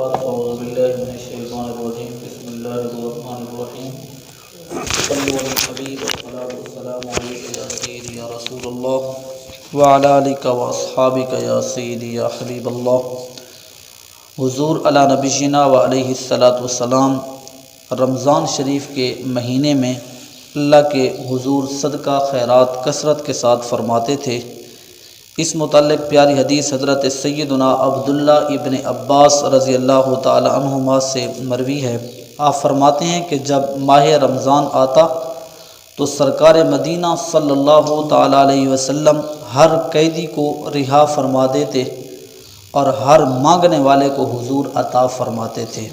وبعد اعوذ باللہ من الشیطان الرجیم بسم اللہ الرحمن الرحیم صلوا علی الحبیب والصلاۃ والسلام علیک یا سیدی یا رسول اللہ وعلی آلک واصحابک یا سیدی یا حبیب اللہ۔ حضور علی نبینا و علیہ الصلاۃ والسلام رمضان شریف کے مہینے میں اللہ کے حضور صدقہ خیرات کثرت کے ساتھ فرماتے تھے۔ اس متعلق پیاری حدیث حضرت سیدنا عبداللہ ابن عباس رضی اللہ تعالی عنہما سے مروی ہے۔ آپ فرماتے ہیں کہ جب ماہ رمضان آتا تو سرکار مدینہ صلی اللہ تعالی علیہ وسلم ہر قیدی کو رہا فرما دیتے اور ہر مانگنے والے کو حضور عطا فرماتے تھے۔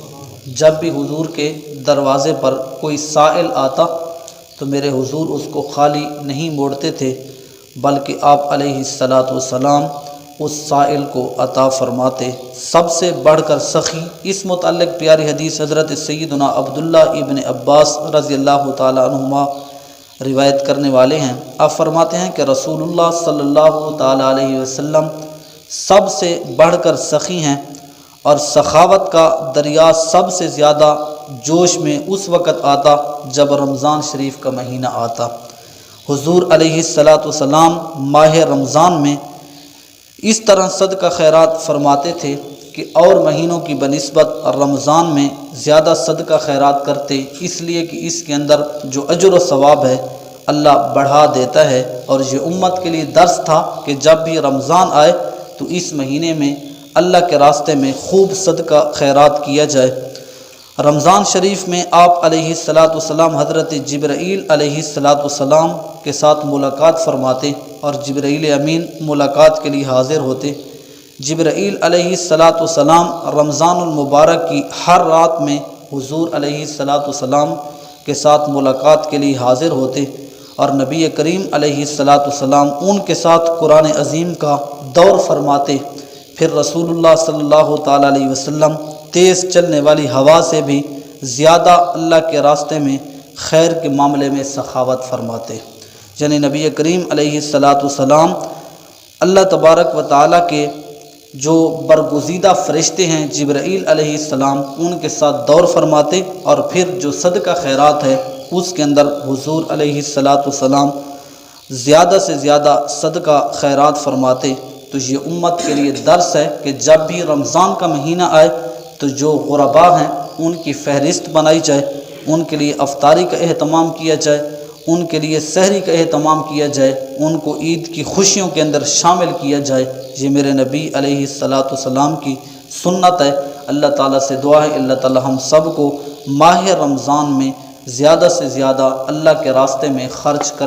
جب بھی حضور کے دروازے پر کوئی سائل آتا تو میرے حضور اس کو خالی نہیں موڑتے تھے، بلکہ آپ علیہ الصلاۃ والسلام اس سائل کو عطا فرماتے۔ سب سے بڑھ کر سخی، اس متعلق پیاری حدیث حضرت سیدنا عبداللہ ابن عباس رضی اللہ تعالی عنہما روایت کرنے والے ہیں۔ آپ فرماتے ہیں کہ رسول اللہ صلی اللہ تعالی علیہ وسلم سب سے بڑھ کر سخی ہیں، اور سخاوت کا دریا سب سے زیادہ جوش میں اس وقت آتا جب رمضان شریف کا مہینہ آتا۔ حضور علیہ الصلاۃ والسلام ماہ رمضان میں اس طرح صدقہ خیرات فرماتے تھے کہ اور مہینوں کی بنسبت رمضان میں زیادہ صدقہ خیرات کرتے، اس لیے کہ اس کے اندر جو اجر و ثواب ہے اللہ بڑھا دیتا ہے۔ اور یہ امت کے لیے درس تھا کہ جب بھی رمضان آئے تو اس مہینے میں اللہ کے راستے میں خوب صدقہ خیرات کیا جائے۔ رمضان شریف میں آپ علیہ الصلاۃ والسلام حضرت جبرائیل علیہ الصلاۃ والسلام کے ساتھ ملاقات فرماتے اور جبرائیل امین ملاقات کے لیے حاضر ہوتے۔ جبرائیل علیہ الصلاۃ والسلام رمضان المبارک کی ہر رات میں حضور علیہ الصلاۃ والسلام کے ساتھ ملاقات کے لیے حاضر ہوتے، اور نبی کریم علیہ الصلاۃ والسلام ان کے ساتھ قرآن عظیم کا دور فرماتے۔ پھر رسول اللہ صلی اللہ تعالیٰ علیہ وسلم تیز چلنے والی ہوا سے بھی زیادہ اللہ کے راستے میں خیر کے معاملے میں سخاوت فرماتے۔ یعنی نبی کریم علیہ الصلاۃ والسلام اللہ تبارک و تعالیٰ کے جو برگزیدہ فرشتے ہیں جبرائیل علیہ السلام، ان کے ساتھ دور فرماتے، اور پھر جو صدقہ خیرات ہے اس کے اندر حضور علیہ الصلاۃ والسلام زیادہ سے زیادہ صدقہ خیرات فرماتے۔ تو یہ امت کے لیے درس ہے کہ جب بھی رمضان کا مہینہ آئے تو جو غرباء ہیں ان کی فہرست بنائی جائے، ان کے لیے افطاری کا اہتمام کیا جائے، ان کے لیے سحری کا اہتمام کیا جائے، ان کو عید کی خوشیوں کے اندر شامل کیا جائے۔ یہ میرے نبی علیہ الصلاۃ والسلام کی سنت ہے۔ اللہ تعالیٰ سے دعا ہے اللہ تعالیٰ ہم سب کو ماہ رمضان میں زیادہ سے زیادہ اللہ کے راستے میں خرچ کرنے